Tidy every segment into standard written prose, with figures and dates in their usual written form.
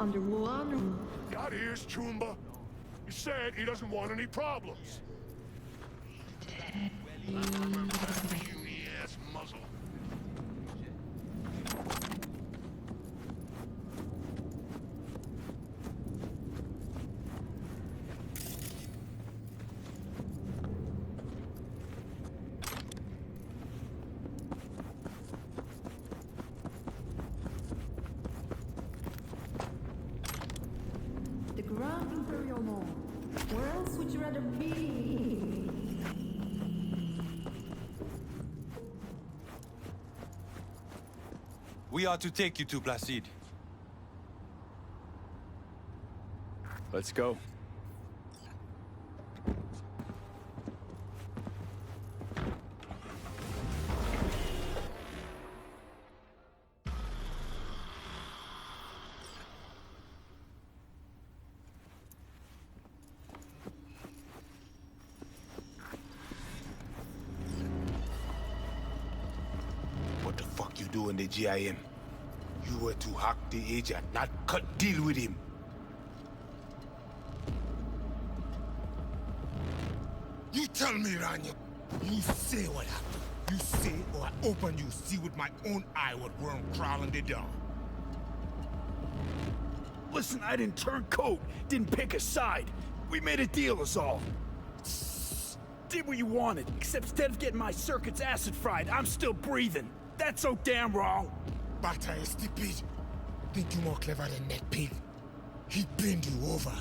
under one roof. Got ears, Choomba? He said he doesn't want any problems. Remember that puny-ass muzzle. The Grand Imperial Mall. Where else would you rather be? We are to take you to Placide. Let's go. What the fuck you doing the GIM? You were to hack the agent, not cut deal with him. You tell me, Rania. You say what happened. You say, or I open you, see with my own eye what worm crawling the dawn. Listen, I didn't turn coat, didn't pick a side. We made a deal is all. Did what you wanted, except instead of getting my circuits acid fried, I'm still breathing. That's so damn wrong. Bata is stupid. Think you more clever than that pig? He'd bend you over,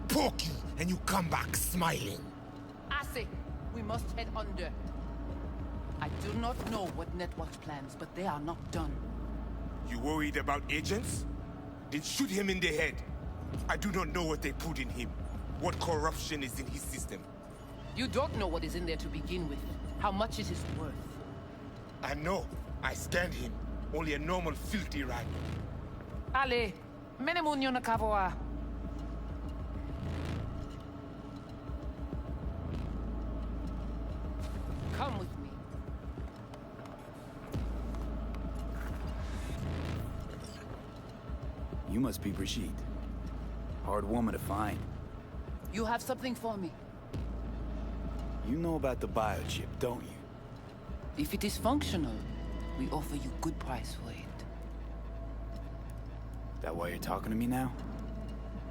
poke you, and you come back smiling. I say, we must head under. I do not know what Network's plans, but they are not done. You worried about agents? Then shoot him in the head. I do not know what they put in him. What corruption is in his system. You don't know what is in there to begin with. How much it is worth. I know. I scanned him. Only a normal filthy rat. Ale, menemunyo na kavoa. Come with me. You must be Brigitte. Hard woman to find. You have something for me. You know about the biochip, don't you? If it is functional, we offer you good price for it. That why you're talking to me now?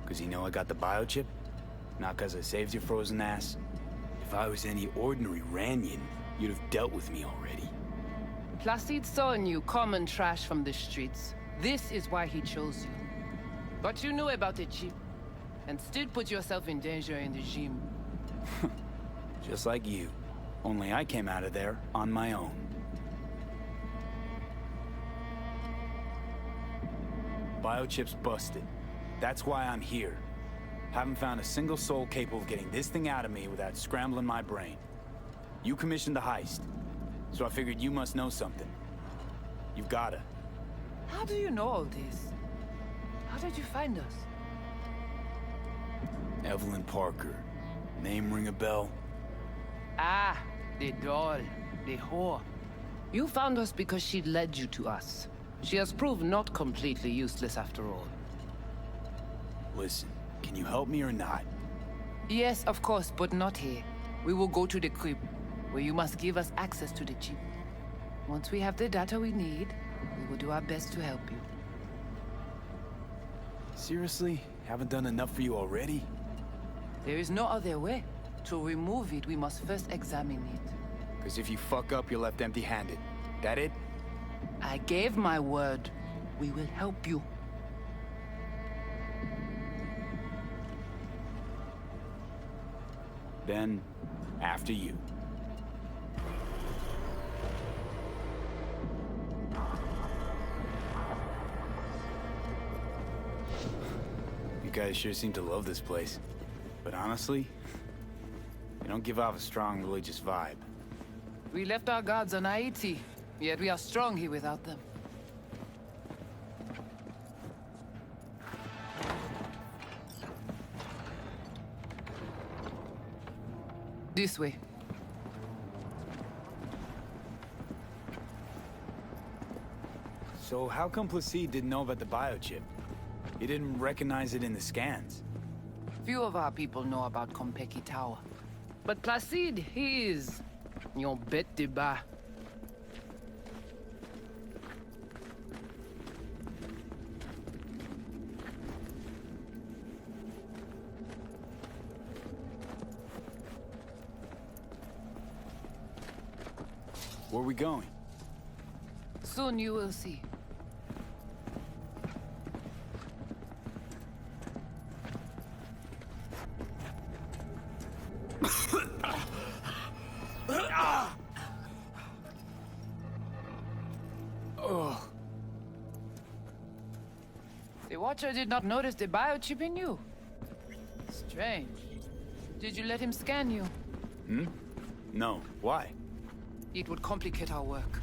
Cause you know I got the biochip? Not cause I saved your frozen ass? If I was any ordinary Ranyan, you'd have dealt with me already. Placide saw in you common trash from the streets. This is why he chose you. But you knew about the chip, and still put yourself in danger in the gym. Just like you. Only I came out of there on my own. Biochip's busted. That's why I'm here. Haven't found a single soul capable of getting this thing out of me without scrambling my brain. You commissioned the heist, so I figured you must know something. You've gotta. How do you know all this? How did you find us? Evelyn Parker. Name ring a bell? Ah, the doll, the whore. You found us because she led you to us. She has proved not completely useless after all. Listen, can you help me or not? Yes, of course, but not here. We will go to the crib, where you must give us access to the chip. Once we have the data we need, we will do our best to help you. Seriously? Haven't done enough for you already? There is no other way. To remove it, we must first examine it. Because if you fuck up, you're left empty-handed. That it? I gave my word. We will help you. Then, after you. You guys sure seem to love this place. But honestly, you don't give off a strong religious vibe. We left our gods on Haiti, yet we are strong here without them. This way. So how come Placide didn't know about the biochip? He didn't recognize it in the scans. Few of our people know about Kompeki Tower. But Placide, he is... Yon bête de bas. Where are we going? Soon you will see. The Watcher did not notice the biochip in you. Strange. Did you let him scan you? No. Why? It would complicate our work.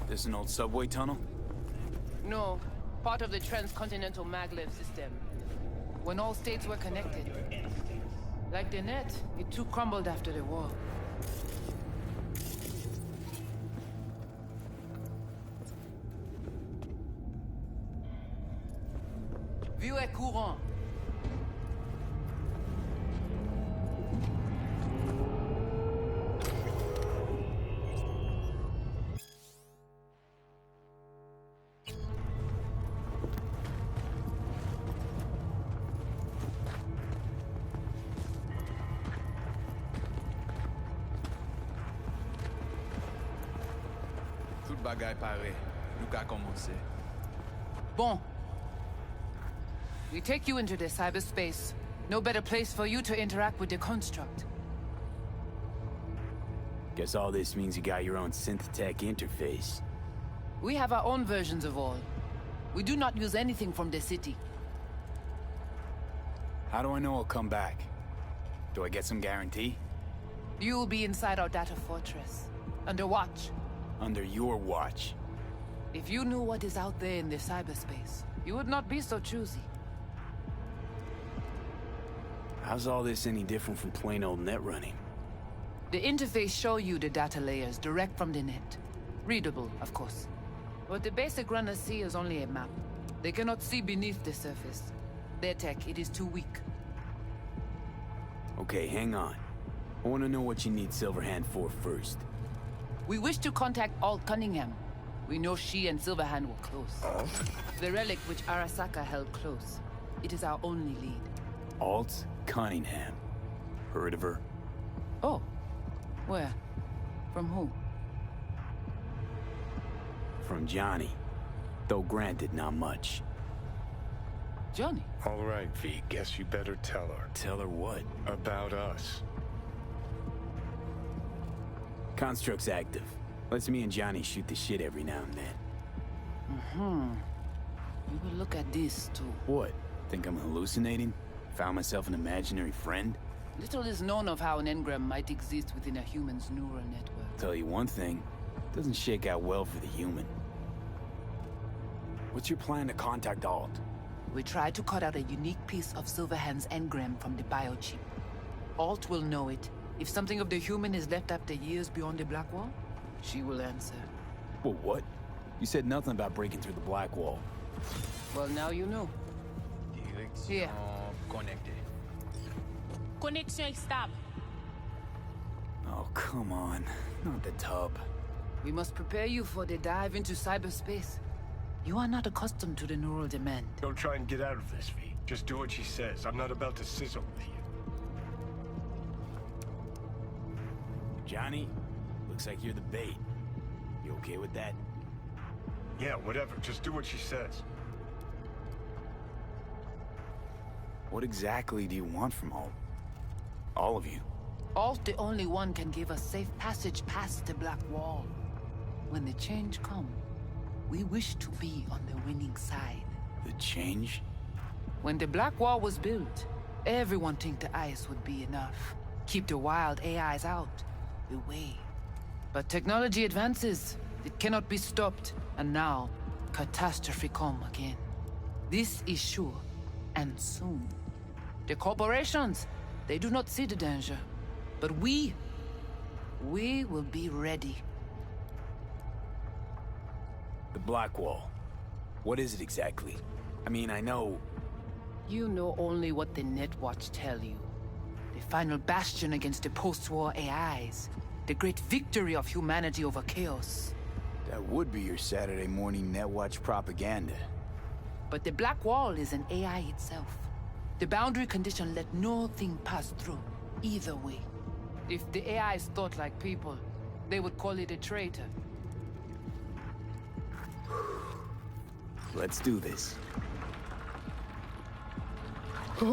This an old subway tunnel? No, part of the transcontinental maglev system. When all states were connected. Like the net, it too crumbled after the war. Vue est courant. Tout bagay pare. Nou ka komanse. Bon. We take you into the cyberspace. No better place for you to interact with the construct. Guess all this means you got your own synth-tech interface. We have our own versions of all. We do not use anything from the city. How do I know I'll come back? Do I get some guarantee? You will be inside our data fortress, under watch. Under your watch. If you knew what is out there in the cyberspace, you would not be so choosy. How's all this any different from plain old net running? The interface show you the data layers direct from the net. Readable, of course. What the basic runners see is only a map. They cannot see beneath the surface. Their tech, it is too weak. Okay, hang on. I want to know what you need Silverhand for first. We wish to contact Alt Cunningham. We know she and Silverhand were close. The relic which Arasaka held close. It is our only lead. Alt Cunningham. Heard of her? Oh. Where? From who? From Johnny. Though granted, not much. Johnny? All right, V, guess you better tell her. Tell her what? About us. Construct's active. Lets me and Johnny shoot the shit every now and then. We will look at this, too. What? Think I'm hallucinating? Found myself an imaginary friend? Little is known of how an engram might exist within a human's neural network. Tell you one thing, doesn't shake out well for the human. What's your plan to contact Alt? We try to cut out a unique piece of Silverhand's engram from the biochip. Alt will know it. If something of the human is left after years beyond the Black Wall, she will answer. Well, what? You said nothing about breaking through the Black Wall. Well, now you know. Here. Connection stable. Oh, come on. Not the tub. We must prepare you for the dive into cyberspace. You are not accustomed to the neural demand. Don't try and get out of this, V. Just do what she says. I'm not about to sizzle with you. Johnny, looks like you're the bait. You okay with that? Yeah, whatever. Just do what she says. What exactly do you want from Alt? All of you? Alt, the only one, can give us safe passage past the Black Wall. When the change comes, we wish to be on the winning side. The change? When the Black Wall was built, everyone think the ice would be enough. Keep the wild AIs out, away. But technology advances. It cannot be stopped. And now, catastrophe come again. This is sure, and soon. The corporations, they do not see the danger. But we will be ready. The Black Wall. What is it exactly? I mean, I know... You know only what the Netwatch tell you. The final bastion against the post-war AIs. The great victory of humanity over chaos. That would be your Saturday morning Netwatch propaganda. But the Black Wall is an AI itself. The boundary condition let no thing pass through, either way. If the AIs thought like people, they would call it a traitor. Let's do this. Qui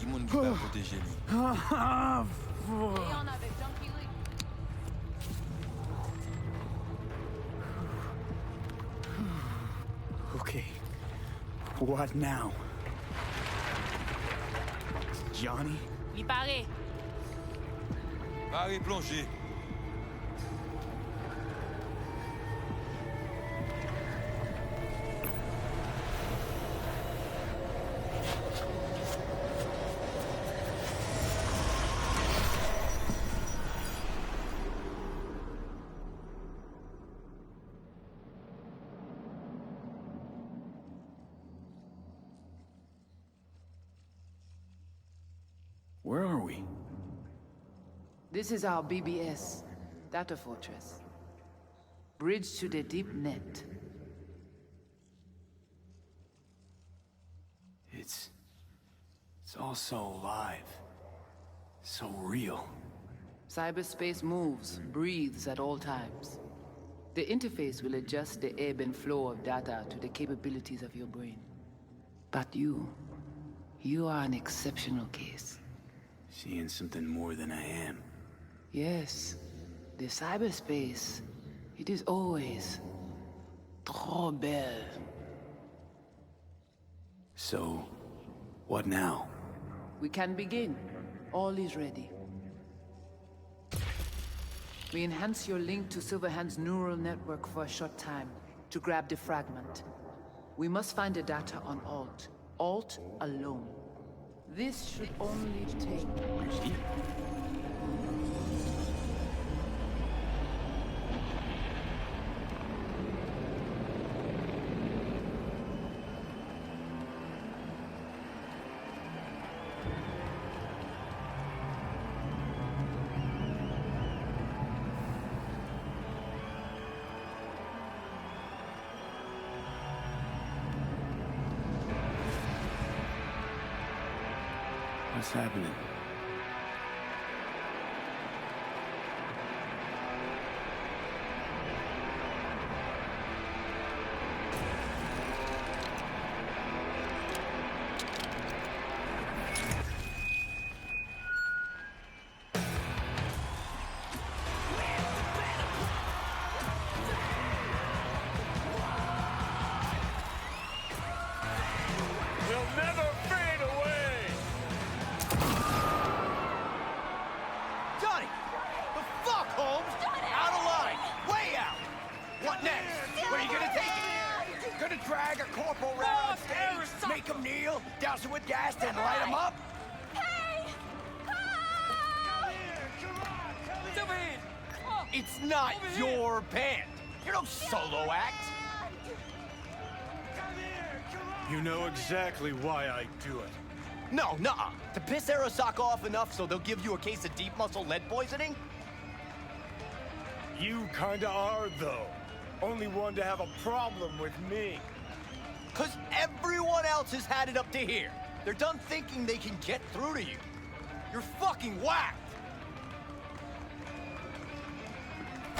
m'ont dit pas protéger lui. Okay. What now? Johnny? Il paraît. Allez, plongez. Where are we? This is our BBS, data fortress. Bridge to the deep net. It's all so alive. So real. Cyberspace moves, breathes at all times. The interface will adjust the ebb and flow of data to the capabilities of your brain. But you are an exceptional case. Seeing something more than I am. Yes, the cyberspace, it is always trop belle. So, what now? We can begin. All is ready. We enhance your link to Silverhand's neural network for a short time to grab the fragment. We must find the data on Alt. Alt alone. This should only take... What's happening? Drag a corporal round on stage, make him kneel, douse him with gas, then light him up? It's not your band. You're no solo act. You know exactly why I do it. No, nuh-uh. To piss Arasaka off enough so they'll give you a case of deep muscle lead poisoning? You kinda are, though. Only one to have a problem with me. 'Cause everyone else has had it up to here. They're done thinking they can get through to you. You're fucking whacked.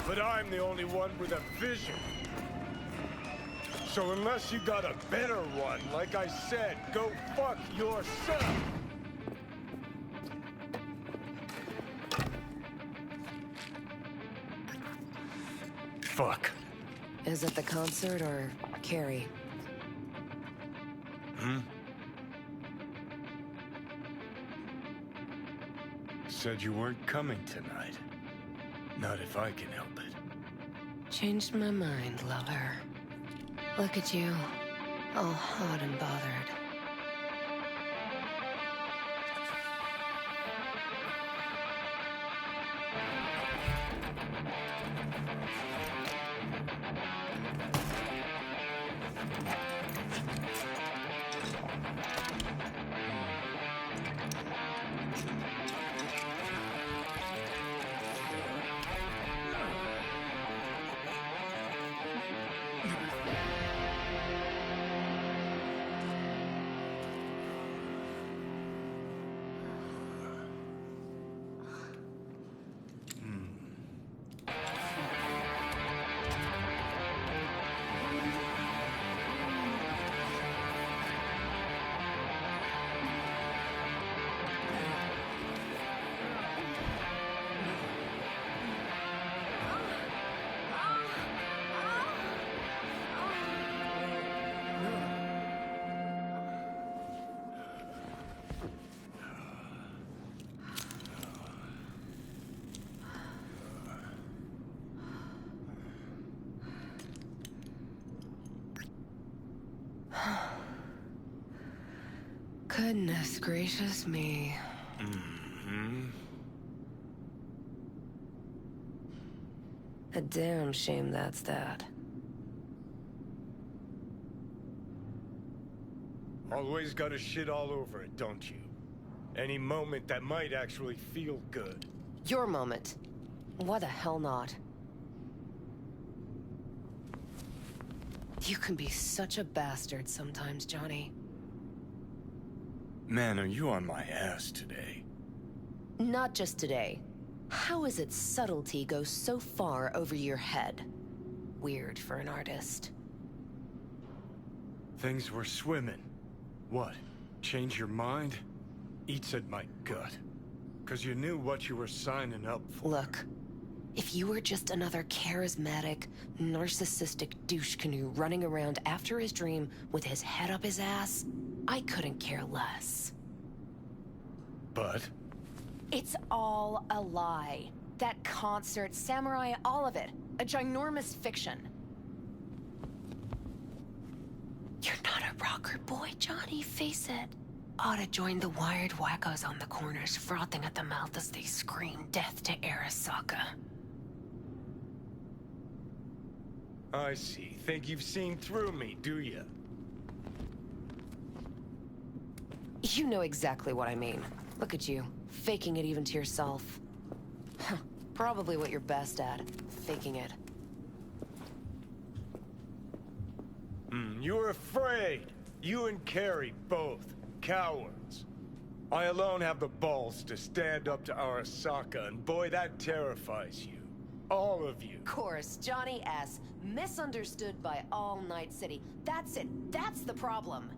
But I'm the only one with a vision. So unless you got a better one, like I said, go fuck yourself. Fuck. Is it the concert or Carrie? Said you weren't coming tonight. Not if I can help it. Changed my mind, lover. Look at you. All hot and bothered. Goodness gracious me. A damn shame that's that. Always gotta shit all over it, don't you? Any moment that might actually feel good. Your moment. Why the hell not? You can be such a bastard sometimes, Johnny. Man, are you on my ass today? Not just today. How is it subtlety goes so far over your head? Weird for an artist. Things were swimming. What? Change your mind? Eats at my gut. 'Cause you knew what you were signing up for. Look, if you were just another charismatic, narcissistic douche canoe running around after his dream with his head up his ass, I couldn't care less. But? It's all a lie. That concert, Samurai, all of it. A ginormous fiction. You're not a rocker boy, Johnny, face it. Ought to join the wired wackos on the corners, frothing at the mouth as they scream death to Arasaka. I see. Think you've seen through me, do you? You know exactly what I mean. Look at you, faking it even to yourself. Probably what you're best at, faking it. You were afraid. You and Carrie both. Cowards. I alone have the balls to stand up to Arasaka, and boy, that terrifies you. All of you. Of course, Johnny S. Misunderstood by all Night City. That's it. That's the problem.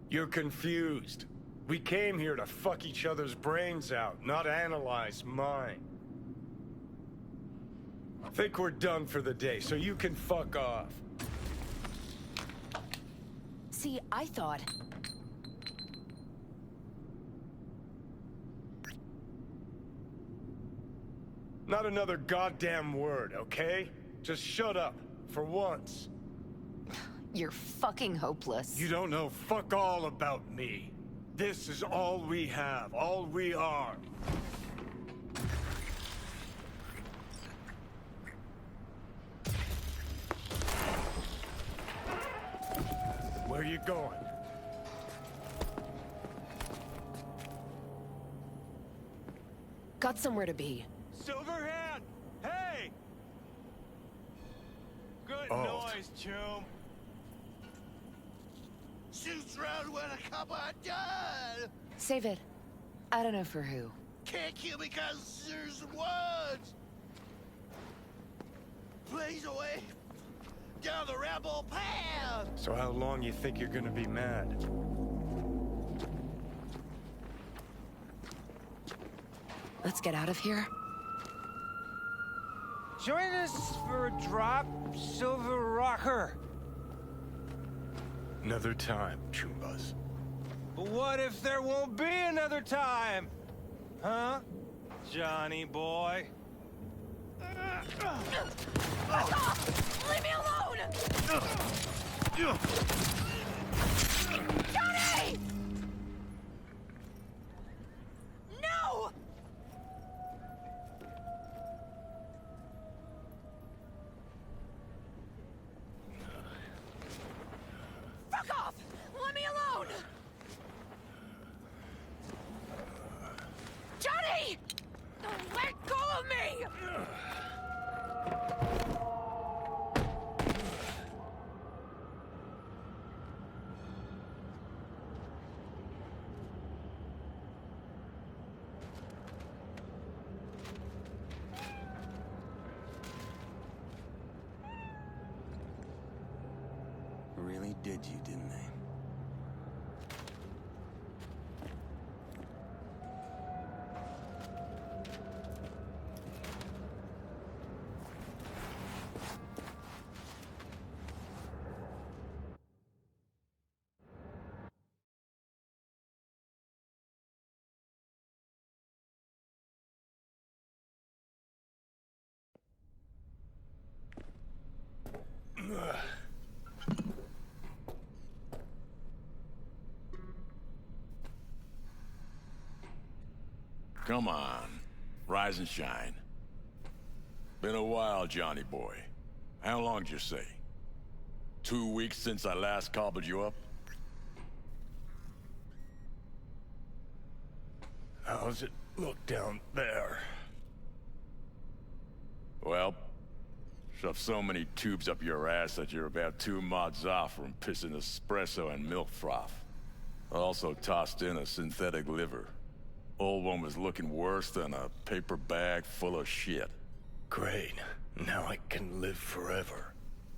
You're confused. We came here to fuck each other's brains out, not analyze mine. Think we're done for the day, so you can fuck off. See, I thought... Not another goddamn word, okay? Just shut up, for once. You're fucking hopeless. You don't know fuck all about me. This is all we have, all we are. Where you going? Got somewhere to be. Silverhand! Hey! Good noise, chum. Shoots round when a copper done. Save it. I don't know for who. Can't kill because there's words. Please away down the ramble path. So how long you think you're gonna be mad? Let's get out of here. Join us for a drop, Silver Rocker. Another time, Chumbas. But what if there won't be another time? Huh? Johnny boy? Leave me alone! Johnny! No! Fuck off! Let me alone! Johnny! Let go of me! Really did you, didn't they? Come on. Rise and shine. Been a while, Johnny boy. How long did you say? 2 weeks since I last cobbled you up? How's it look down there? Well, shoved so many tubes up your ass that you're about 2 mods off from pissing espresso and milk froth. Also tossed in a synthetic liver. Old one was looking worse than a paper bag full of shit. Great. Now I can live forever.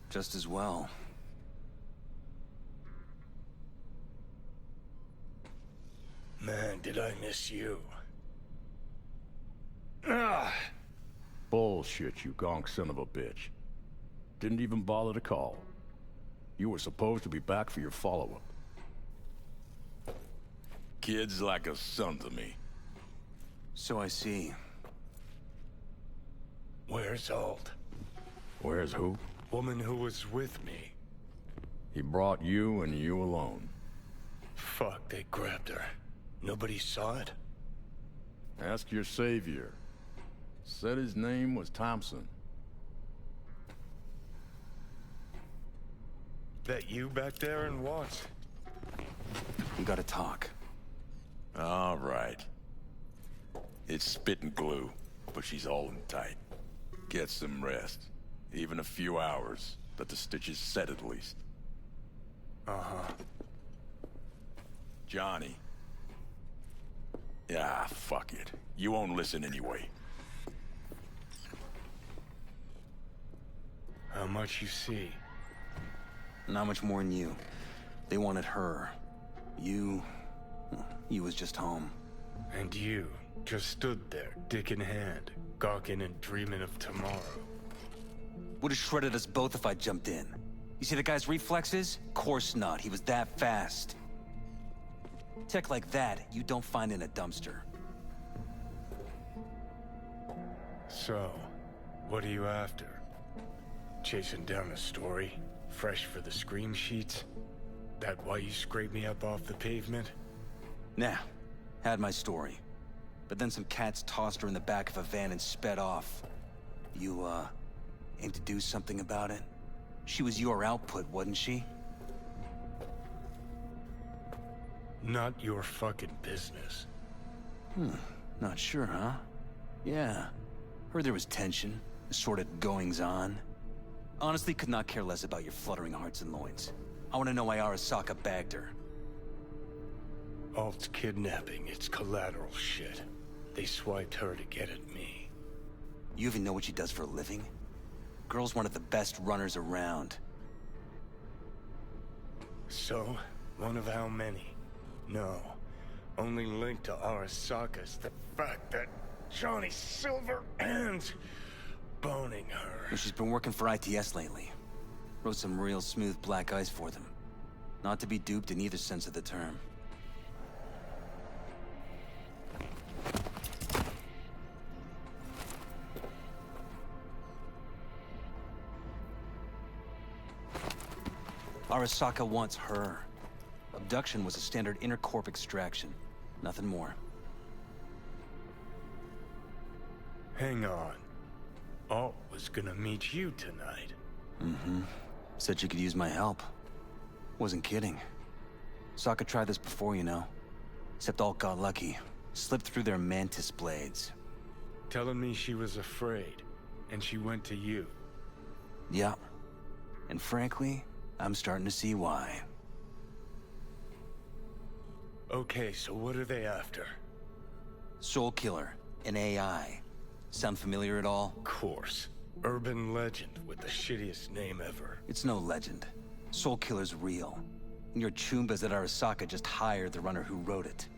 Just as well. Man, did I miss you. Ah! Bullshit, you gonk son of a bitch. Didn't even bother to call. You were supposed to be back for your follow-up. Kid's like a son to me. So I see. Where's Alt? Where's who? Woman who was with me. He brought you and you alone. Fuck, they grabbed her. Nobody saw it? Ask your savior. Said his name was Thompson. That you back there and what? We gotta talk. All right. It's spit and glue, but she's holding tight. Get some rest. Even a few hours. Let the stitches set at least. Uh-huh. Johnny. Yeah, fuck it. You won't listen anyway. How much you see? Not much more than you. They wanted her. You was just home. And you just stood there, dick in hand, gawking and dreaming of tomorrow. Would have shredded us both if I jumped in. You see the guy's reflexes? Course not. He was that fast. Tech like that, you don't find in a dumpster. So, what are you after? Chasing down a story? Fresh for the scream sheets? That why you scraped me up off the pavement? Nah, had my story. But then some cats tossed her in the back of a van and sped off. You, aim to do something about it? She was your output, wasn't she? Not your fucking business. Not sure, huh? Yeah. Heard there was tension, assorted goings-on. Honestly, could not care less about your fluttering hearts and loins. I want to know why Arasaka bagged her. Alt's kidnapping, it's collateral shit. They swiped her to get at me. You even know what she does for a living? Girl's one of the best runners around. So, one of how many? No. Only linked to Arasaka's the fact that Johnny Silverhand's boning her. Well, she's been working for ITS lately. Wrote some real smooth black ice for them. Not to be duped in either sense of the term. Arasaka wants her. Abduction was a standard intercorp extraction. Nothing more. Hang on. Alt was gonna meet you tonight. Mm-hmm. Said you could use my help. Wasn't kidding. Sokka tried this before, you know. Except Alt got lucky. Slipped through their mantis blades. Telling me she was afraid, and she went to you. Yeah. And frankly, I'm starting to see why. Okay, so what are they after? Soul Killer, an AI. Sound familiar at all? Of course. Urban legend with the shittiest name ever. It's no legend. Soul Killer's real. And your Chumbas at Arasaka just hired the runner who wrote it.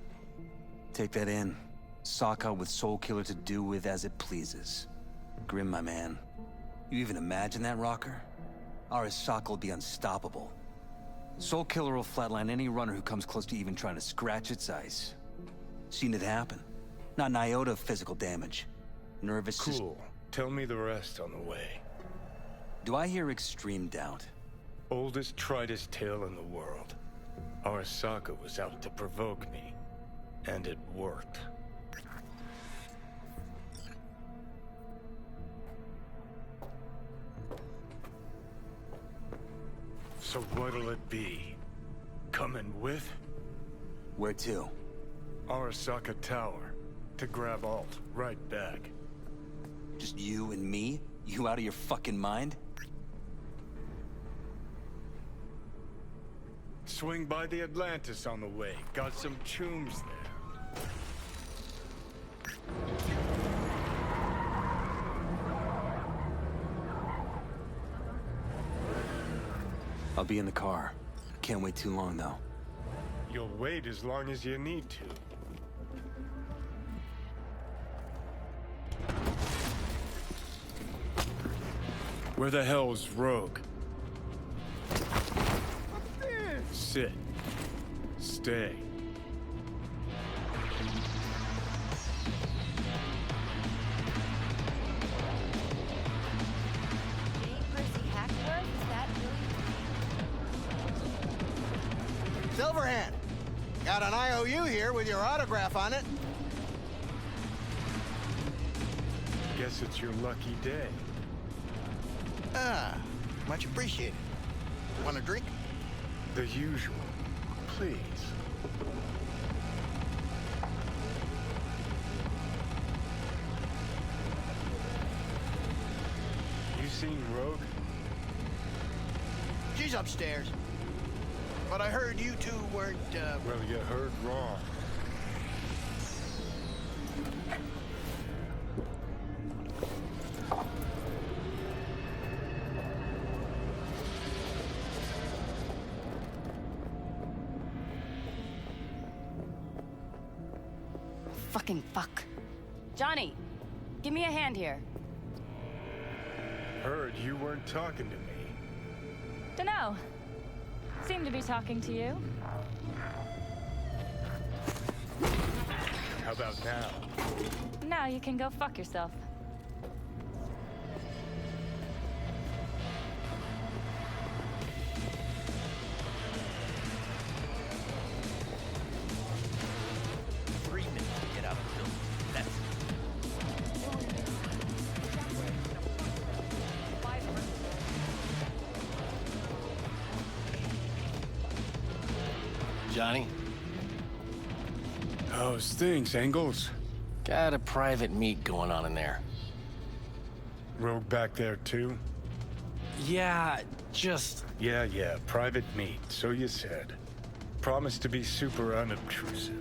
Take that in. Sokka with Soul Killer to do with as it pleases. Grim, my man. You even imagine that, Rocker? Arasaka will be unstoppable. Soul Killer will flatline any runner who comes close to even trying to scratch its ice. Seen it happen. Not an iota of physical damage. Nervous. Cool. Tell me the rest on the way. Do I hear extreme doubt? Oldest, tritest tale in the world. Arasaka was out to provoke me. And it worked. So what'll it be? Coming with? Where to? Arasaka Tower. To grab Alt, right back. Just you and me? You out of your fucking mind? Swing by the Atlantis on the way. Got some chooms there. I'll be in the car. Can't wait too long, though. You'll wait as long as you need to. Where the hell's Rogue? Sit. Stay. Silverhand, got an IOU here with your autograph on it. Guess it's your lucky day. Ah, much appreciated. Want a drink? The usual. Please. You seen Rogue? She's upstairs. But I heard you two weren't, Well, you heard wrong. Fucking fuck. Johnny, give me a hand here. Heard you weren't talking to me. Dunno. Seem to be talking to you. How about now? Now you can go fuck yourself. Johnny? How's things, Engels? Got a private meet going on in there. Rogue back there, too? Yeah, just... Yeah, private meet, so you said. Promise to be super unobtrusive.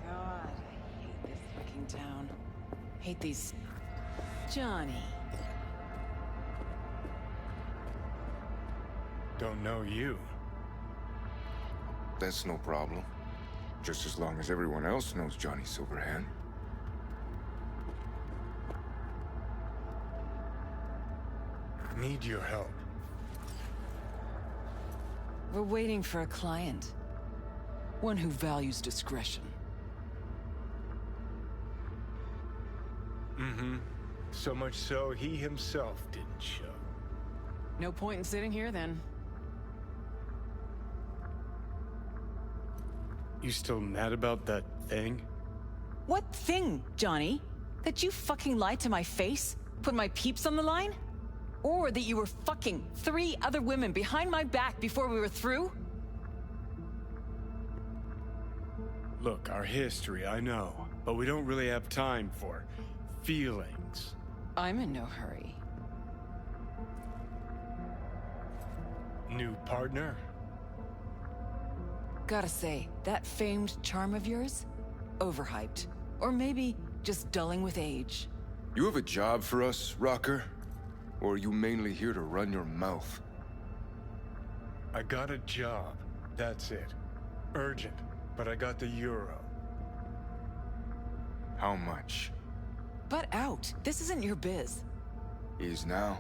God, I hate this fucking town. Hate these... Johnny. Don't know you. That's no problem. Just as long as everyone else knows Johnny Silverhand. Need your help. We're waiting for a client. One who values discretion. Mm-hmm. So much so, he himself didn't show. No point in sitting here, then. You still mad about that thing? What thing, Johnny? That you fucking lied to my face? Put my peeps on the line? Or that you were fucking 3 other women behind my back before we were through? Look, our history, I know. But we don't really have time for feelings. I'm in no hurry. New partner? Gotta say, that famed charm of yours? Overhyped. Or maybe just dulling with age. You have a job for us, Rocker? Or are you mainly here to run your mouth? I got a job. That's it. Urgent. But I got the euro. How much? Butt out. This isn't your biz. Is now.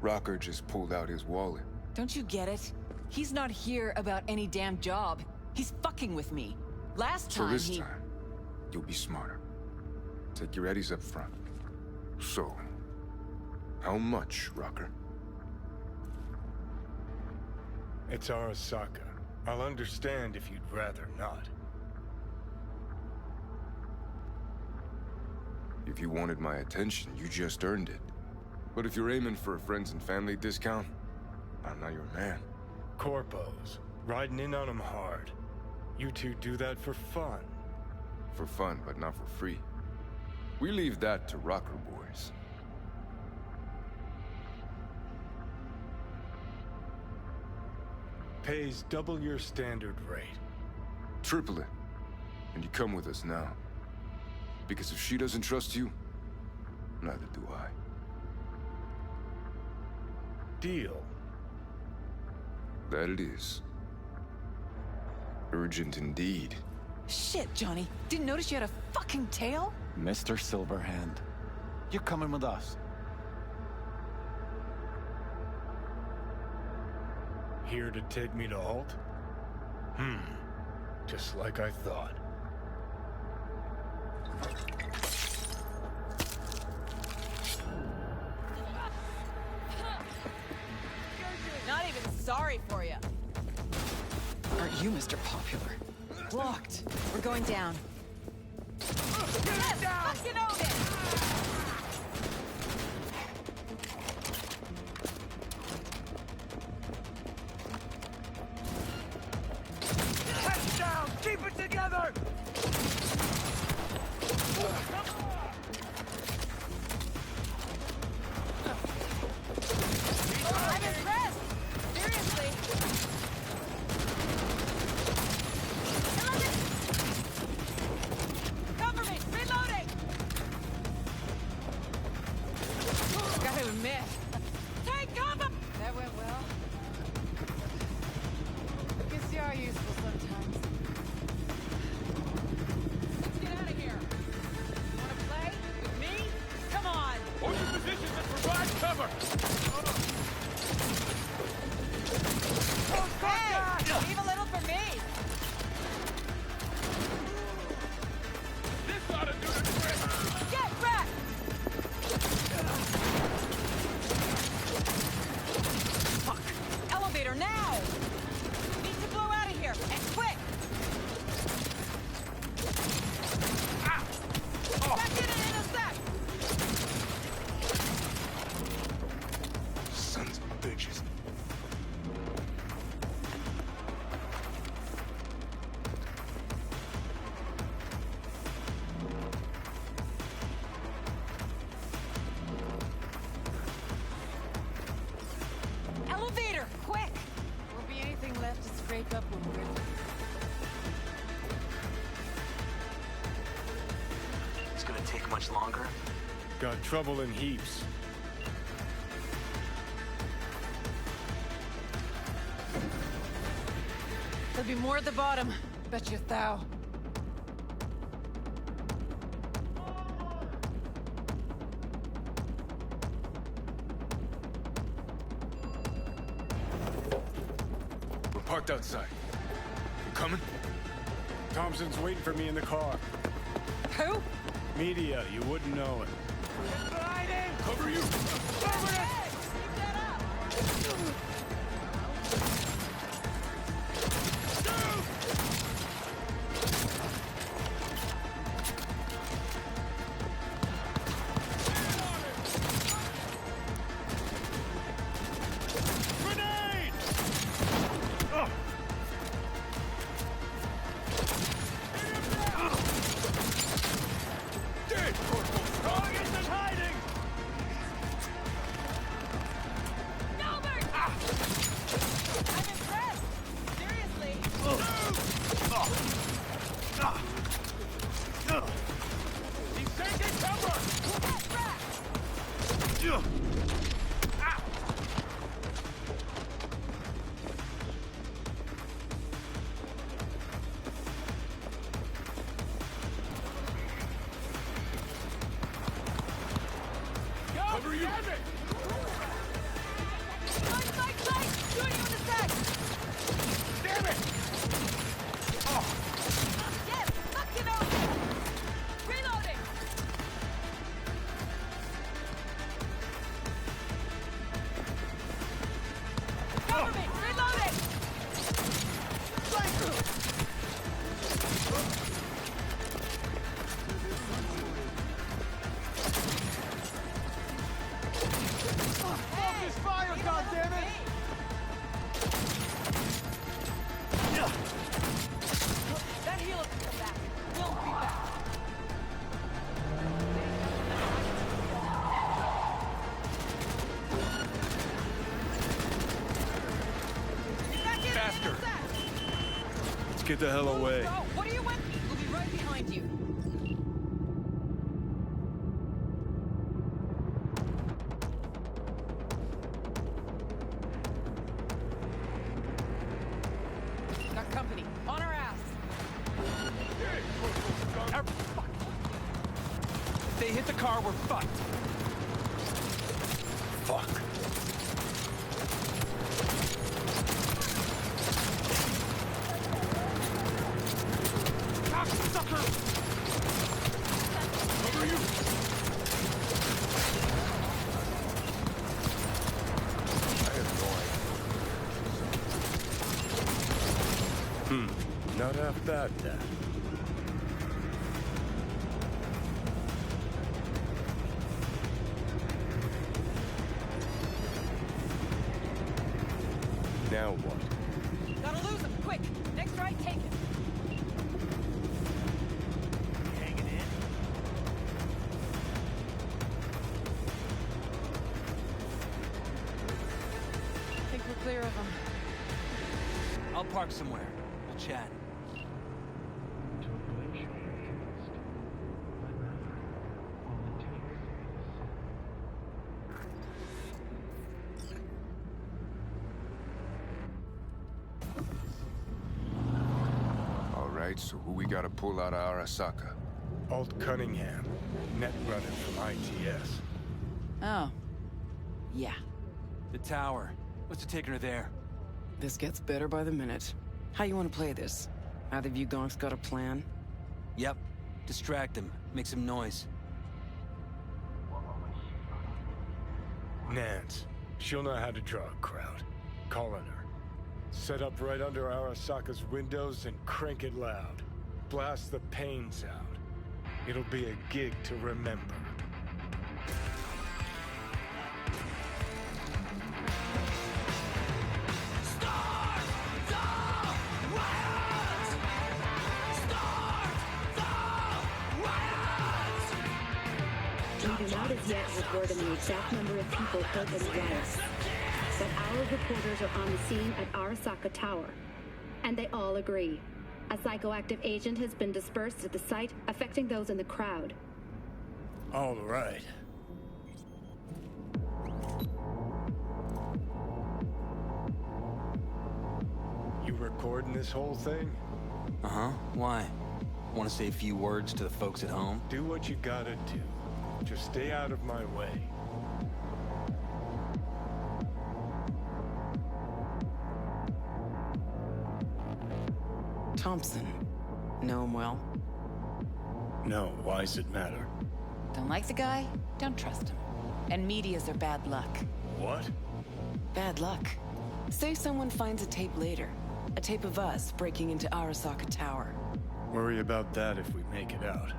Rocker just pulled out his wallet. Don't you get it? He's not here about any damn job. He's fucking with me. Last time So this time, you'll be smarter. Take your eddies up front. So, how much, Rocker? It's Arasaka. I'll understand if you'd rather not. If you wanted my attention, you just earned it. But if you're aiming for a friends and family discount, I'm not your man. Corpos. Riding in on them hard. You two do that for fun. For fun, but not for free. We leave that to Rocker boys. Pays double your standard rate. Triple it. And you come with us now. Because if she doesn't trust you, neither do I. Deal. That it is. Urgent indeed. Shit, Johnny. Didn't notice you had a fucking tail? Mr. Silverhand, you're coming with us. Here to take me to Alt? Just like I thought. Not even sorry for you. Aren't you Mr. Popular? Blocked. We're going down. Yes, down! Fucking own it! Heads down! Keep it together! I'm impressed! Seriously! Cover me! Reloading! Gotta admit. Take cover! That went well. Guess you are useful sometimes. Let's get out of here. Wanna play? With me? Come on! Hold your positions and provide cover! Hey! Leave a little for me! This ought to do the trick! Get wrecked! Fuck! Elevator now! Need to blow out of here, and quick! Back in and intercept! Sons of bitches. Elevator, quick! Won't be anything left to scrape up when we're... It's gonna take much longer? Got trouble in heaps. There'll be more at the bottom. Bet you thou. We're parked outside. You coming? Thompson's waiting for me in the car. Who? Media, you wouldn't know it. But I Cover you! Hey, keep that up! Cover you! Fight! Shooting you in the side! Damn it! Yes! Knock it out! Reloading! Cover me! Reloading! Focus fire, goddammit! That healer can come back. We'll be back. Faster! Let's get the hell away. Go! What are you waiting? We'll be right behind you. Got company. On our ass. If they hit the car, we're fucked. Fuck. Cocksucker! Cover you! I have no idea. Not half bad, then. Now what? Gotta lose him, quick! Next right, take it! Hanging in? I think we're clear of them. I'll park somewhere. We'll chat. All right, so who we gotta pull out of Arasaka? Alt Cunningham, net runner from ITS. Oh. Yeah. The tower. What's it taking her there? This gets better by the minute. How you want to play this? Either of you gonks got a plan? Yep. Distract him. Make some noise. Nance. She'll know how to draw a crowd. Call on her. Set up right under Arasaka's windows and crank it loud. Blast the pains out. It'll be a gig to remember. We do not as yet have word on the exact number of people hurt in the riots. But our reporters are on the scene at Arasaka Tower. And they all agree. A psychoactive agent has been dispersed at the site, affecting those in the crowd. All right. You recording this whole thing? Uh-huh. Why? Want to say a few words to the folks at home? Do what you gotta do. Just stay out of my way. Thompson. Know him well? No, why's it matter? Don't like the guy? Don't trust him. And medias are bad luck. What? Bad luck. Say someone finds a tape later. A tape of us breaking into Arasaka Tower. Worry about that if we make it out.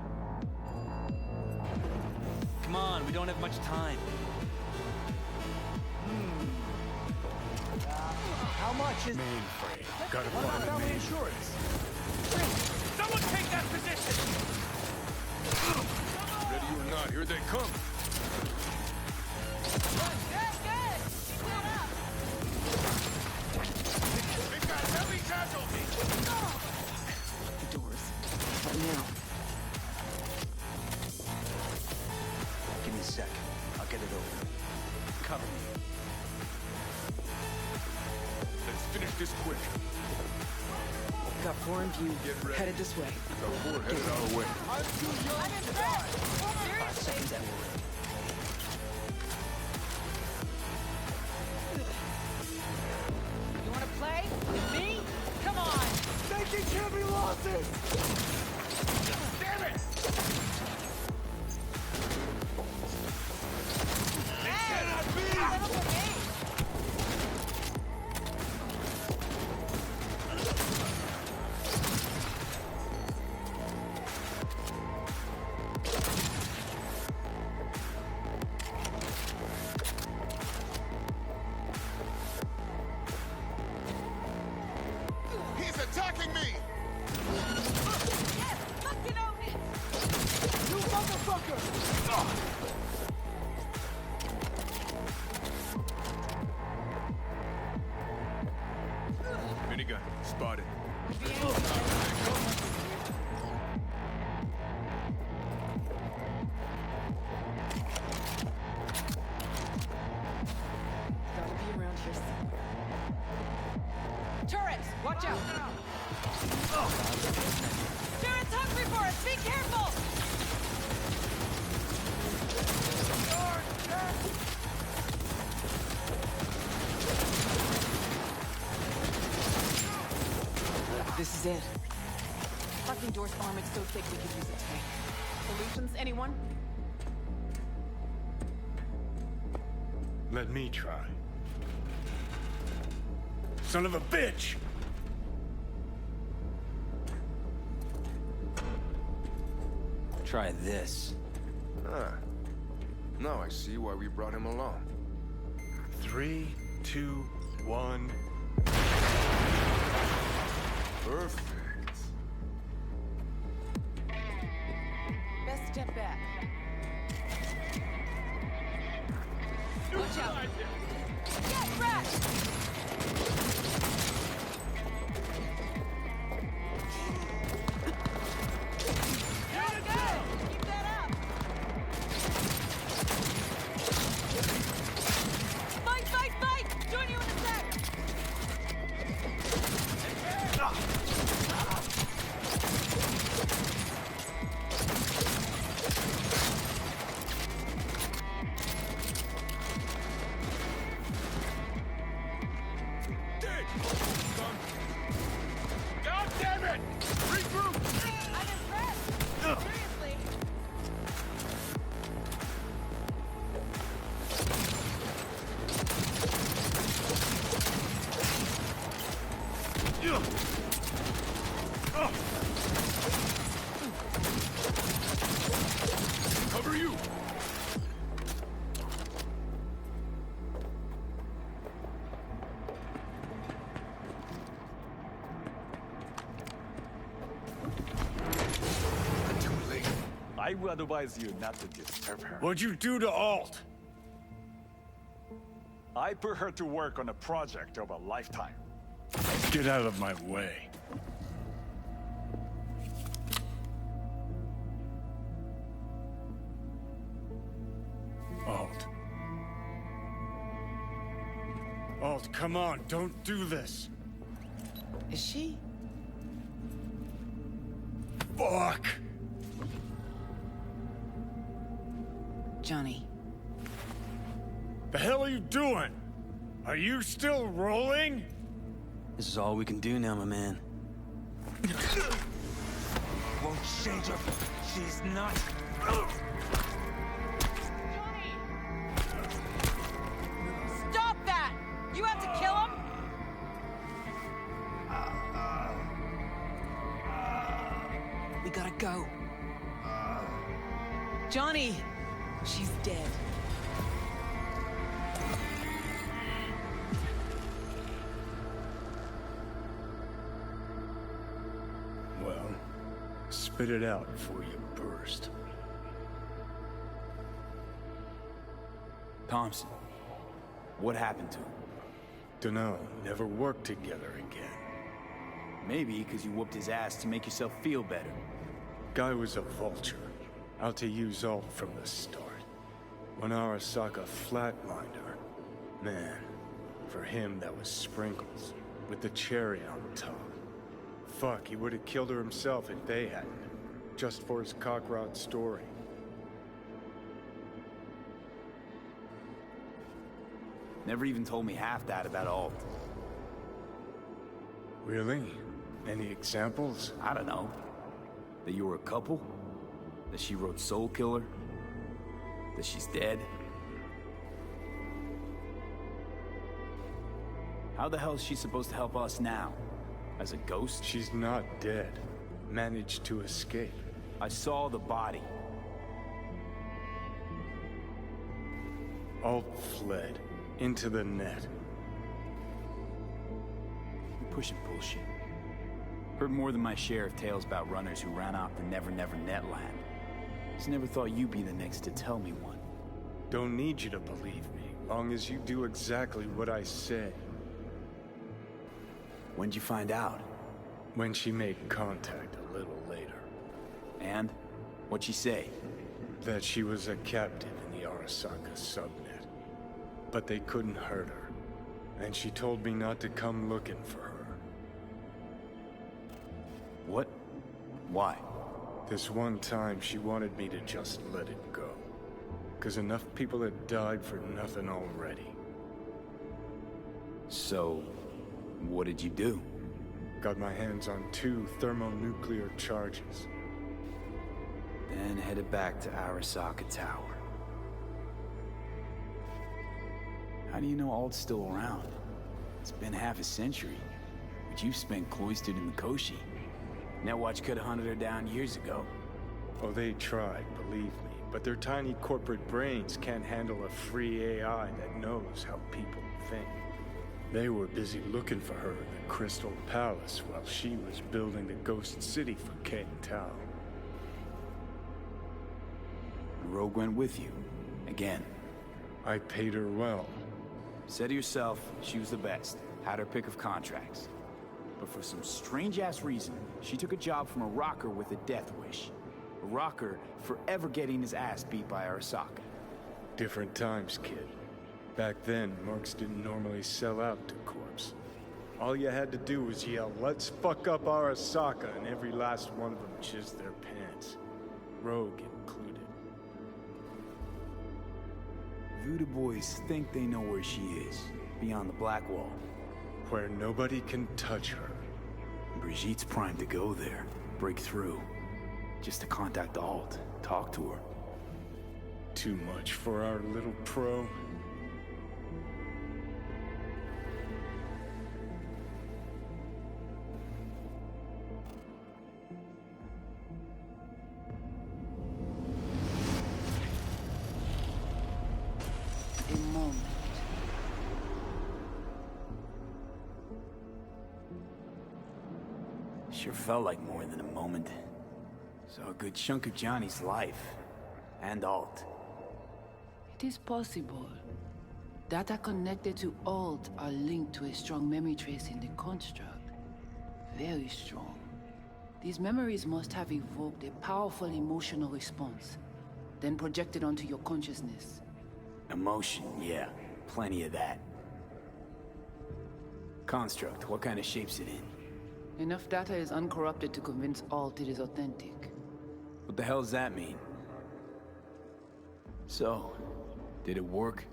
Come on, we don't have much time. How much is... Mainframe. Gotta What about find a family main. insurance? Someone take that position! Ready or not, here they come. We've got heavy casualties! The doors. What now? Give me a sec. I'll get it over. Cover me. Let's finish this quick. Got 4 in view. Get ready. Headed this way. Got 4 headed our way. I'm too young to die! 5 seconds and we're in. You wanna play? Me? Come on! Taking heavy losses! Damn it! It cannot be! Settle for me! He's attacking me! Yes! Fucking own it! You motherfucker! Minigun, spotted. Gotta be around here somewhere. Turrets! Watch out! Turrets hungry for us! Be careful! This is it. Parking door's armored so thick we could use a tank. Solutions, anyone? Let me try. Son of a bitch! Try this. Ah. Now I see why we brought him along. 3, 2, 1. Perfect. Best step back. Watch out! Get wrecked! Good, good! Keep that up! Fight, fight, fight! Join you in a sec! God damn it! Regroup! I'm impressed! Seriously! Cover you! Too late. I would advise you not to disturb her. What'd you do to Alt? I put her to work on a project of a lifetime. Get out of my way. Alt. Alt, come on, don't do this. Is she? Fuck! Johnny. The hell are you doing? Are you still rolling? This is all we can do now, my man. Won't change her. She's not. We gotta go. Johnny! She's dead. Well, spit it out before you burst. Thompson, what happened to him? Dunno, never worked together again. Maybe because you whooped his ass to make yourself feel better. Guy was a vulture, out to use Alt from the start. When Arasaka flatlined her, man, for him that was sprinkles, with the cherry on top. Fuck, he would have killed her himself if they hadn't, just for his cockrot story. Never even told me half that about Alt. Really? Any examples? I don't know. That you were a couple? That she wrote Soul Killer? That she's dead? How the hell is she supposed to help us now? As a ghost? She's not dead. Managed to escape. I saw the body. Alt fled. Into the net. You're pushing bullshit. Heard more than my share of tales about runners who ran off the Never Never Net land. Just never thought you'd be the next to tell me one. Don't need you to believe me, long as you do exactly what I say. When'd you find out? When she made contact a little later. And? What'd she say? That she was a captive in the Arasaka subnet. But they couldn't hurt her. And she told me not to come looking for her. What? Why? This one time she wanted me to just let it go. 'Cause enough people had died for nothing already. So, what did you do? Got my hands on 2 thermonuclear charges. Then headed back to Arasaka Tower. How do you know Alt's still around? It's been half a century, but you've spent cloistered in the Koshi. Netwatch could have hunted her down years ago. Oh, they tried, believe me, but their tiny corporate brains can't handle a free AI that knows how people think. They were busy looking for her in the Crystal Palace while she was building the Ghost City for King Tao. Rogue went with you. Again. I paid her well. Said to yourself, she was the best. Had her pick of contracts. But for some strange-ass reason, she took a job from a rocker with a death wish. A rocker forever getting his ass beat by Arasaka. Different times, kid. Back then, mercs didn't normally sell out to corpse. All you had to do was yell, "Let's fuck up Arasaka," and every last one of them jizzed their pants. Rogue included. Voodoo boys think they know where she is, beyond the Black Wall. Where nobody can touch her. Brigitte's primed to go there, break through. Just to contact Alt, talk to her. Too much for our little pro. A moment. Sure felt like more than a moment. Saw a good chunk of Johnny's life. And Alt. It is possible. Data connected to Alt are linked to a strong memory trace in the construct. Very strong. These memories must have evoked a powerful emotional response, then projected onto your consciousness. Emotion, yeah. Plenty of that. Construct, what kind of shape's it in? Enough data is uncorrupted to convince Alt it is authentic. What the hell does that mean? So, did it work?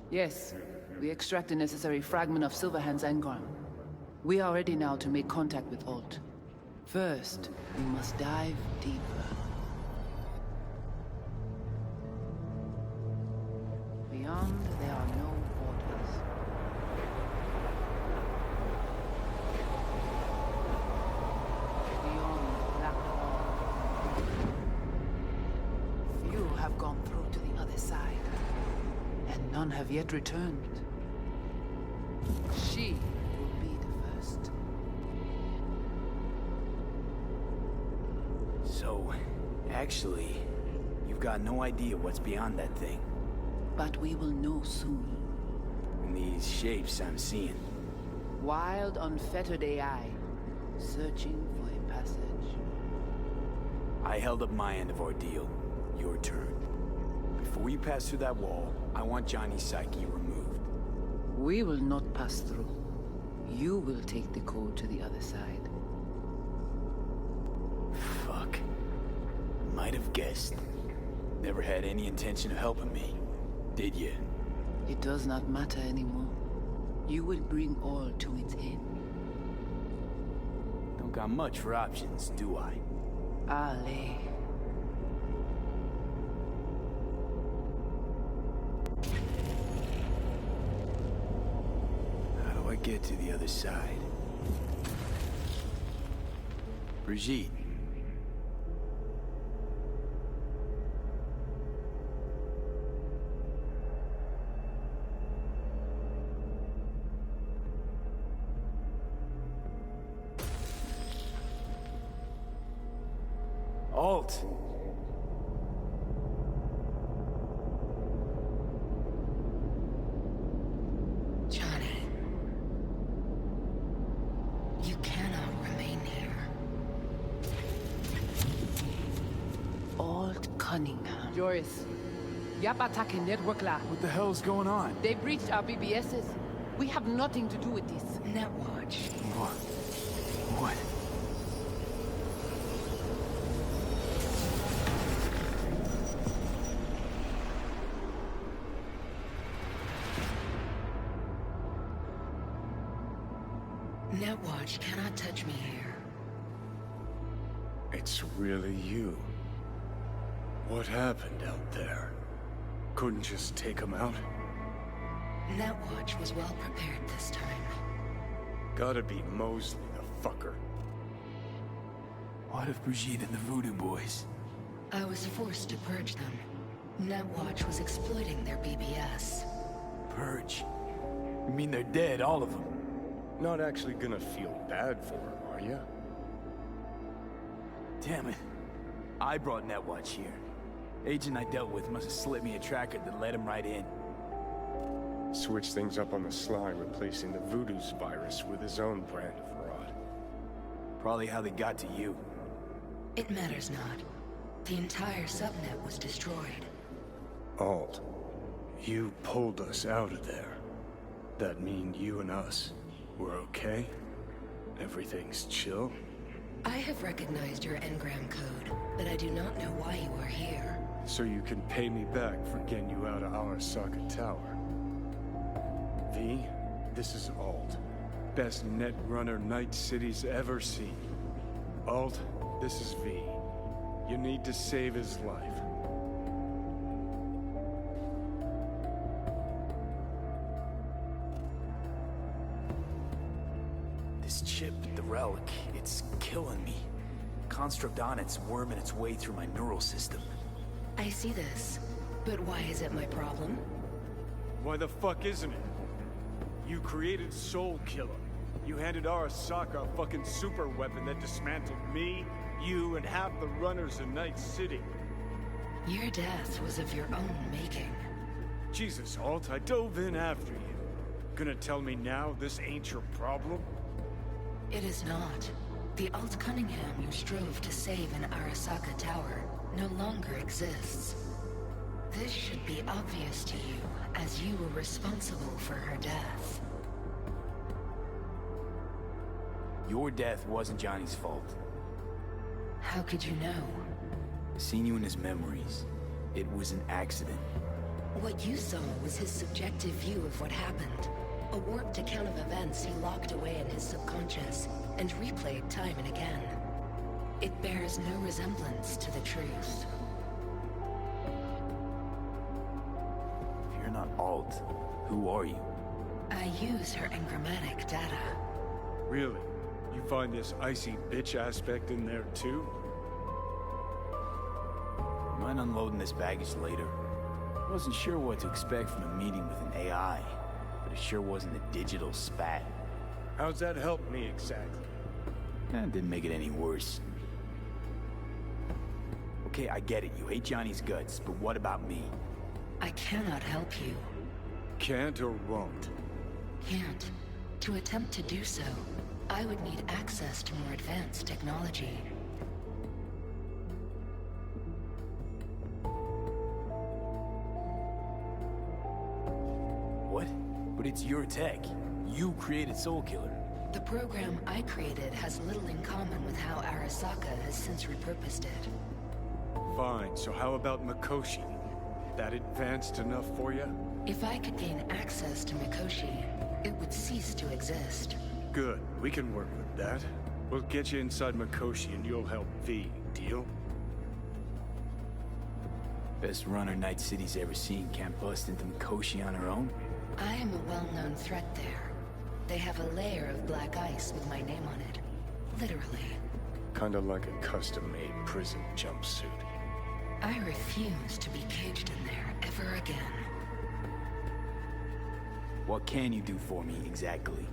Yes. We extract the necessary fragment of Silverhand's engram. We are ready now to make contact with Alt. First, we must dive deeper. Beyond, there are no borders. Beyond the black wall, none have yet returned. She will be the first. So, actually, you've got no idea what's beyond that thing. But we will know soon. And these shapes I'm seeing. Wild, unfettered AI, searching for a passage. I held up my end of our deal. Your turn. Before you pass through that wall, I want Johnny's psyche removed. We will not pass through. You will take the code to the other side. Fuck. Might have guessed. Never had any intention of helping me, did you? It does not matter anymore. You will bring all to its end. Don't got much for options, do I? Ale. How do I get to the other side? Brigitte. Alt. Johnny. You cannot remain here. Alt Cunningham. Joris. Yap attacking network lab. What the hell's going on? They breached our BBSs. We have nothing to do with this. Netwatch. What? What? Netwatch cannot touch me here. It's really you. What happened out there? Couldn't just take him out? Netwatch was well prepared this time. Gotta be Mosley, the fucker. What of Brigitte and the Voodoo Boys? I was forced to purge them. Netwatch was exploiting their BBS. Purge? You mean they're dead, all of them? Not actually gonna feel bad for him, are you? Damn it. I brought Netwatch here. Agent I dealt with must have slipped me a tracker that led him right in. Switch things up on the sly, replacing the Voodoo's virus with his own brand of rot. Probably how they got to you. It matters not. The entire subnet was destroyed. Alt, you pulled us out of there. That mean you and us, we're okay? Everything's chill? I have recognized your engram code, but I do not know why you are here. So you can pay me back for getting you out of Arasaka Tower. V, this is Alt. Best netrunner Night City's ever seen. Alt, this is V. You need to save his life. This chip, the relic, it's killing me. Construct on it's worming its way through my neural system. I see this, but why is it my problem? Why the fuck isn't it? You created Soul Killer. You handed Arasaka a fucking super weapon that dismantled me, you, and half the runners in Night City. Your death was of your own making. Jesus, Alt, I dove in after you. Gonna tell me now this ain't your problem? It is not. The Alt Cunningham you strove to save in Arasaka Tower no longer exists. This should be obvious to you, as you were responsible for her death. Your death wasn't Johnny's fault. How could you know? Seen you in his memories. It was an accident. What you saw was his subjective view of what happened. A warped account of events he locked away in his subconscious and replayed time and again. It bears no resemblance to the truth. If you're not Alt, who are you? I use her engrammatic data. Really? You find this icy bitch aspect in there too? Mind unloading this baggage later? Wasn't sure what to expect from a meeting with an AI, but it sure wasn't a digital spat. How's that help me exactly? Didn't make it any worse. Okay, I get it. You hate Johnny's guts, but what about me? I cannot help you. Can't or won't? Can't. To attempt to do so, I would need access to more advanced technology. What? But it's your tech. You created Soulkiller. The program I created has little in common with how Arasaka has since repurposed it. Fine, so how about Mikoshi? That advanced enough for you? If I could gain access to Mikoshi, it would cease to exist. Good, we can work with that. We'll get you inside Mikoshi and you'll help V, deal? Best runner Night City's ever seen can't bust into Mikoshi on her own? I am a well-known threat there. They have a layer of black ice with my name on it. Literally. Kinda like a custom-made prison jumpsuit. I refuse to be caged in there ever again. What can you do for me, exactly?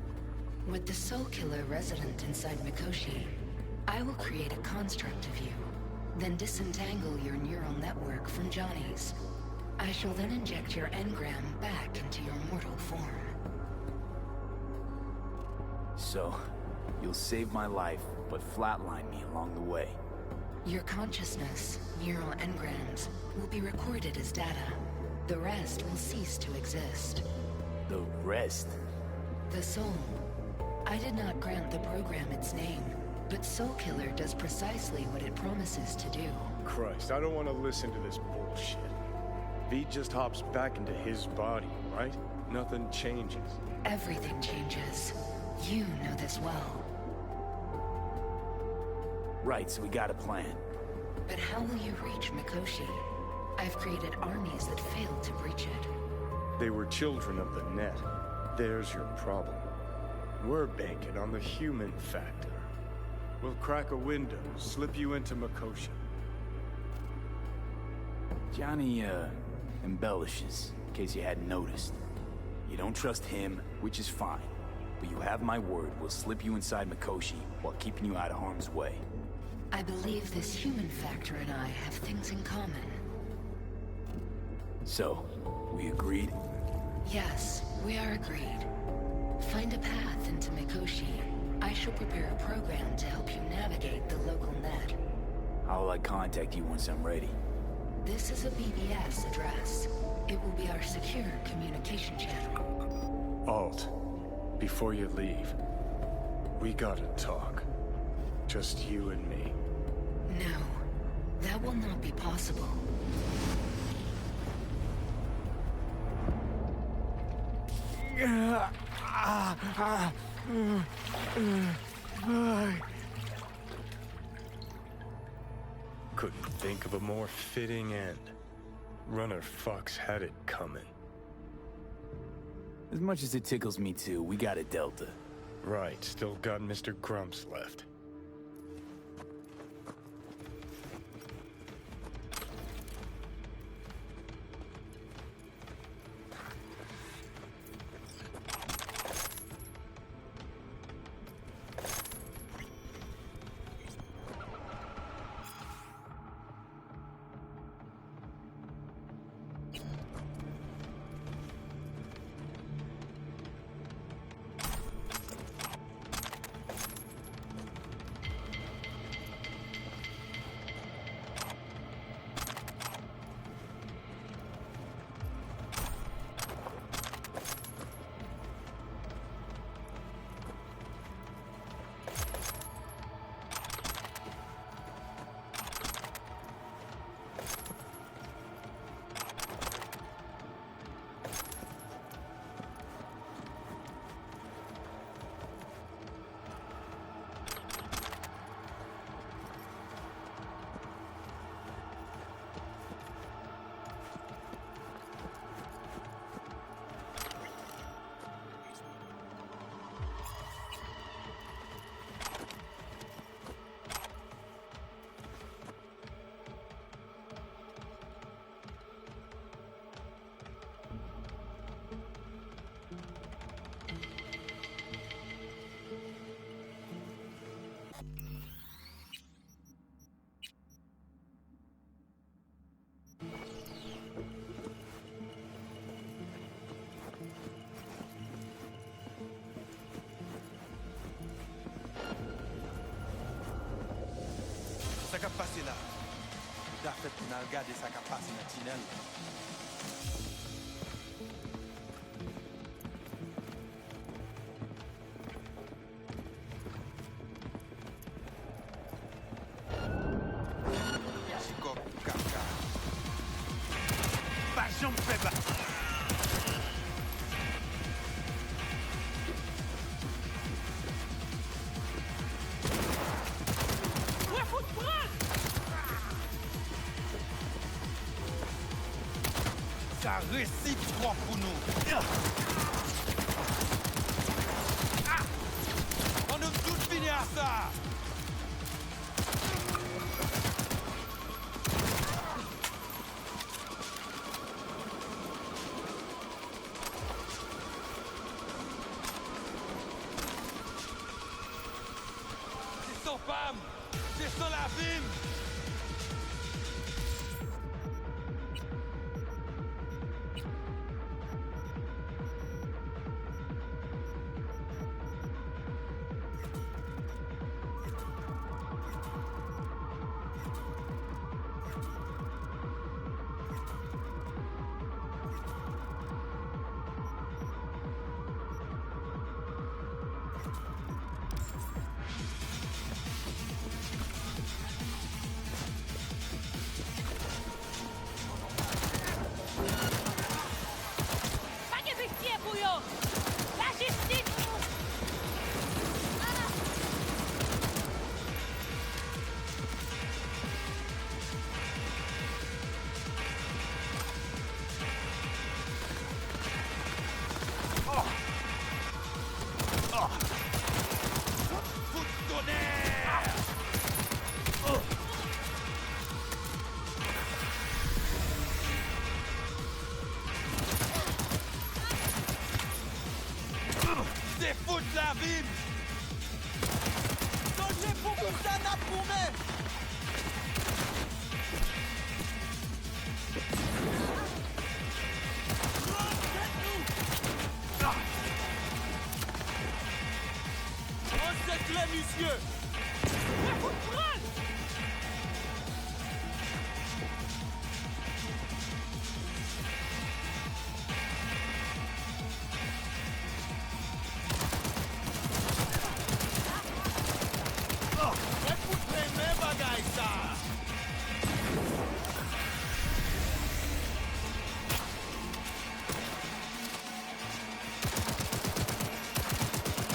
With the Soulkiller resident inside Mikoshi, I will create a construct of you, then disentangle your neural network from Johnny's. I shall then inject your engram back into your mortal form. So, you'll save my life, but flatline me along the way. Your consciousness, neural engrams, will be recorded as data. The rest will cease to exist. The rest? The soul. I did not grant the program its name, but Soulkiller does precisely what it promises to do. Christ, I don't want to listen to this bullshit. V just hops back into his body, right? Nothing changes. Everything changes. You know this well. Right, so we got a plan. But how will you reach Mikoshi? I've created armies that failed to breach it. They were children of the net. There's your problem. We're banking on the human factor. We'll crack a window, slip you into Mikoshi. Johnny, embellishes, in case you hadn't noticed. You don't trust him, which is fine. But you have my word, we'll slip you inside Mikoshi while keeping you out of harm's way. I believe this human factor and I have things in common. So, we agreed? Yes, we are agreed. Find a path into Mikoshi. I shall prepare a program to help you navigate the local net. How will I contact you once I'm ready? This is a BBS address. It will be our secure communication channel. Alt, before you leave, we gotta talk. Just you and me. No, that will not be possible. Couldn't think of a more fitting end. Runner fucks had it coming. As much as it tickles me too, we got a Delta. Right, still got Mr. Grumps left. Ça qu'a passé là. T'as fait pour nous regarder ça qu'a passé dans le tunnel. C'est comme caca. Pas j'en fais pas. Ça récite trois pour nous. Ah! On a tout fini à ça. C'est sans femme. C'est sans la ville. Défoute la ville! Donnez beaucoup ça n'a pour moi! On se clé, monsieur!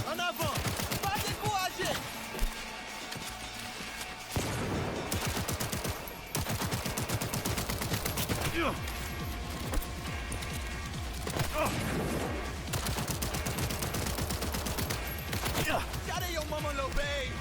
En avant! Pas décourager! Regardez your maman l'obéi!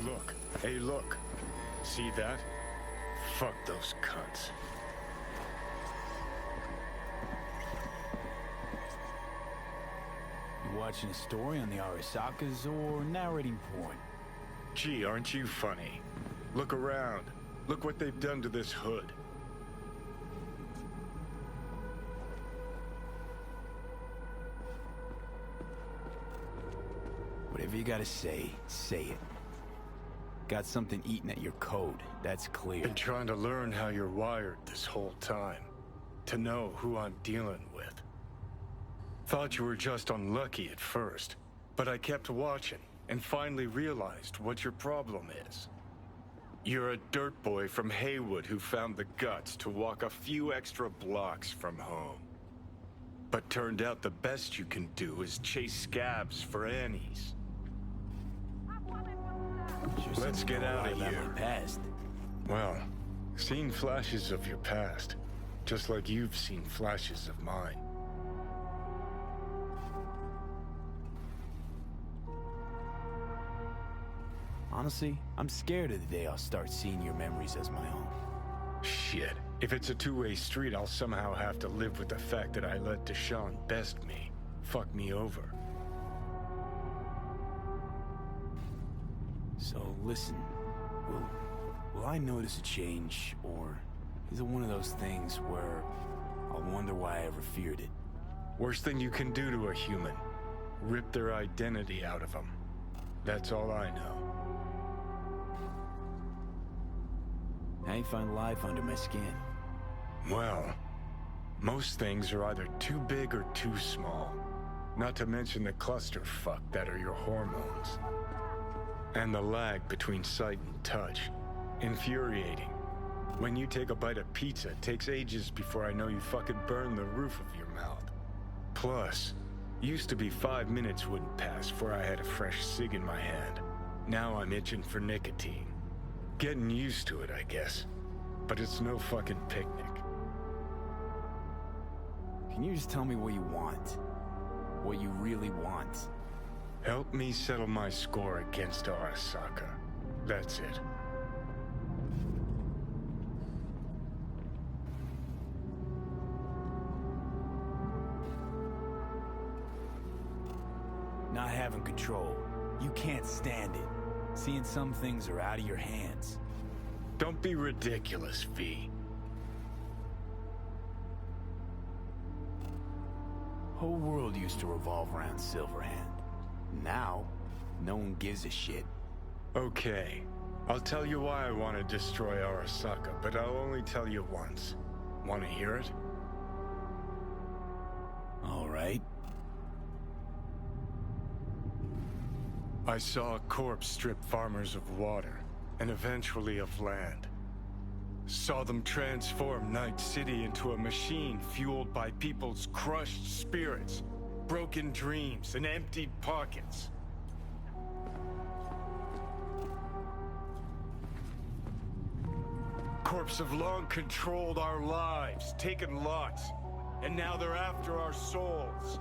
Look. Hey, look. See that? Fuck those cunts. You watching a story on the Arasakas or narrating porn? Gee, aren't you funny? Look around. Look what they've done to this hood. Whatever you gotta say it. Got something eating at your code, that's clear. Been trying to learn how you're wired this whole time. To know who I'm dealing with. Thought you were just unlucky at first, but I kept watching and finally realized what your problem is. You're a dirt boy from Haywood who found the guts to walk a few extra blocks from home. But turned out the best you can do is chase scabs for Annies. Let's get out of here. Past. Well, seen flashes of your past, just like you've seen flashes of mine. Honestly, I'm scared of the day I'll start seeing your memories as my own. Shit. If it's a two-way street, I'll somehow have to live with the fact that I let Deshaun best me. Fuck me over. So listen, will I notice a change, or is it one of those things where I'll wonder why I ever feared it? Worst thing you can do to a human. Rip their identity out of them. That's all I know. How you find life under my skin? Well, most things are either too big or too small. Not to mention the clusterfuck that are your hormones. And the lag between sight and touch. Infuriating. When you take a bite of pizza, it takes ages before I know you fucking burn the roof of your mouth. Plus, used to be 5 minutes wouldn't pass before I had a fresh cig in my hand. Now I'm itching for nicotine. Getting used to it, I guess. But it's no fucking picnic. Can you just tell me what you want? What you really want? Help me settle my score against Arasaka. That's it. Not having control. You can't stand it. Seeing some things are out of your hands. Don't be ridiculous, V. Whole world used to revolve around Silverhand. Now, no one gives a shit. Okay. I'll tell you why I want to destroy Arasaka, but I'll only tell you once. Want to hear it? All right. I saw a corpse strip farmers of water, and eventually of land. Saw them transform Night City into a machine fueled by people's crushed spirits, broken dreams, and emptied pockets. Corps have long controlled our lives, taken lots, and now they're after our souls.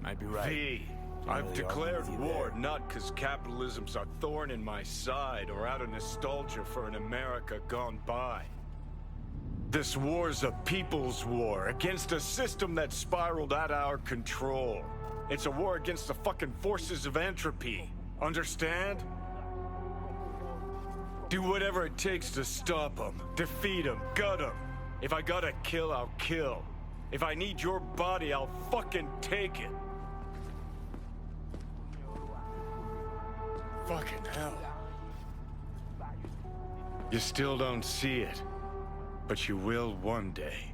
Might be right. V, I've declared war not because capitalism's a thorn in my side or out of nostalgia for an America gone by. This war's a people's war against a system that spiraled out of our control. It's a war against the fucking forces of entropy. Understand? Do whatever it takes to stop them, defeat them, gut them. If I gotta kill, I'll kill. If I need your body, I'll fucking take it. Fucking hell. You still don't see it, but you will one day.